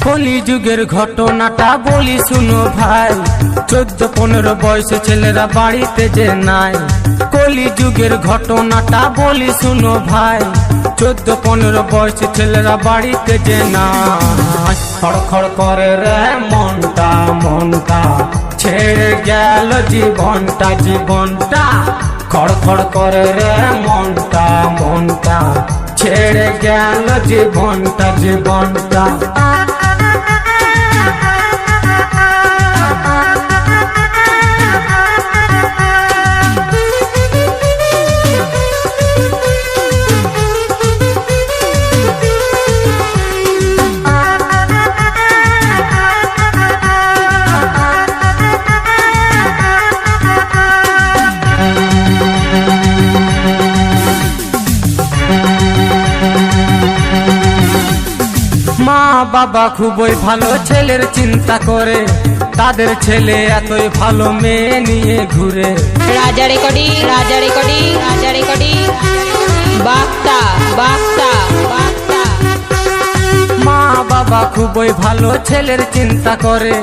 কলি যুগের ঘটনাটা বলি শুনো ভাই, 14-15 বয়সে ছেলেরা বাড়িতে যে নাই। কলি যুগের ঘটনাটা বলি শুনো ভাই, 14-15 বয়সে ছেলেরা বাড়িতে যে নাই। খড়খড় করে রে মনটা মনটা, ছেড়ে গেল জীবনটা জীবনটা। খড়খড় করে রে মনটা মনটা, ছেড়ে গেল জীবনটা জীবনটা। মা বাবা খুবই ভালো ছেলের চিন্তা করে, তাদের ছেলে এতই ভালো মেয়ে নিয়ে ঘুরে। রাজা রেকর্ডিং রাজা রেকর্ডিং রাজা রেকর্ডিং বার্তা বার্তা বার্তা। মা বাবা খুবই ভালো ছেলের চিন্তা করে,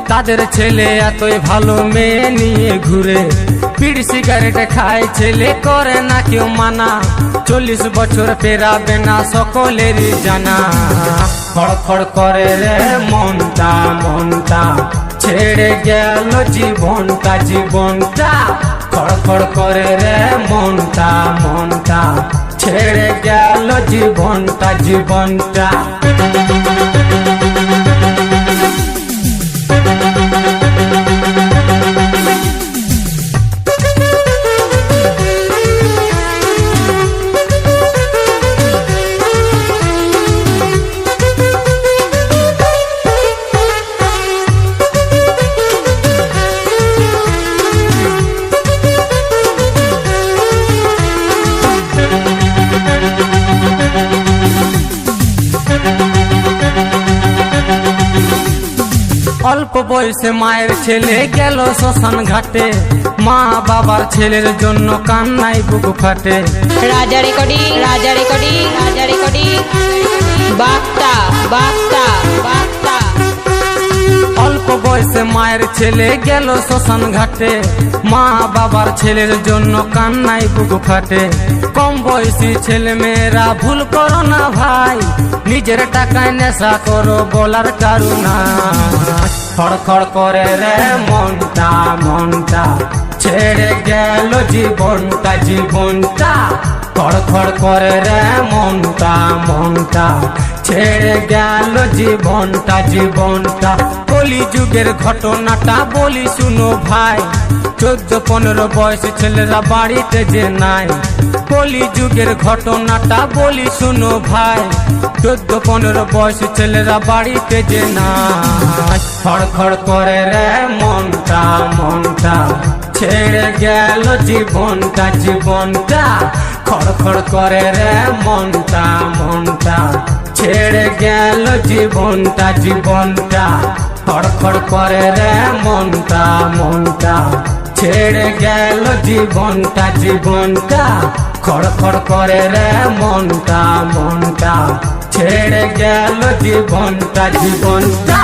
তাদের ছেলে এতই ভালো মেয়ে নিয়ে ঘুরে। বিড়ি সিগারেট খায় ছেলে, করে না কেউ মানা, 40 বছর পেরাবে না সকলেরই জানা। খড়খড় করে রে মনটা মনটা, ছেড়ে গেল জীবনটা জীবনটা। খড়খড় করে রে মনটা মনটা, ছেড়ে গেল জীবনটা জীবনটা। অল্প বয়সে মায়ের ছেলে গেল শ্মশান ঘাটে, মা বাবার ছেলের জন্য কান্নাই বুক ফাটে। রাজা রেকর্ডিং রাজা রেকর্ডিং রাজা রেকর্ডিং বার্তা বার্তা বার্তা। অল্প বয়সে মায়ের ছেলে গেল শ্মশান ঘাটে, মা বাবার ছেলের জন্য কান্নাই বুক ফাটে। কম বয়সী ছেলে মেয়েরা ভুল করো না ভাই, নিজের টাকায় নেশা করো বলার কারুনা। খড়খড় করে রে মনটা মনটা, ছেড়ে গেল জীবনটা জীবনটা। খড়খড় করে রে মনটা মনটা, ছেড়ে গেল জীবনটা জীবনটা। কলি যুগের ঘটনাটা বলি শুনো ভাই, 14-15 বয়সে ছেলেরা বাড়িতে যে নাই। কলি যুগের ঘটনাটা বলি শুনো ভাই, 14-15 বয়সে ছেলেরা বাড়িতে যে নাই। খড়খড় করে রে মনটা মনটা, ছেড়ে গেল জীবনটা জীবনটা। খড়খড় করে রে মনটা মনটা, ছেড়ে গেল জীবনটা জীবনটা। খড়খড় করে রে মনটা মনটা, ছেড়ে গেল জীবনটা জীবনটা। খড়খড় করে রে মনটা মনটা, ছেড়ে গেল জীবনটা জীবনটা।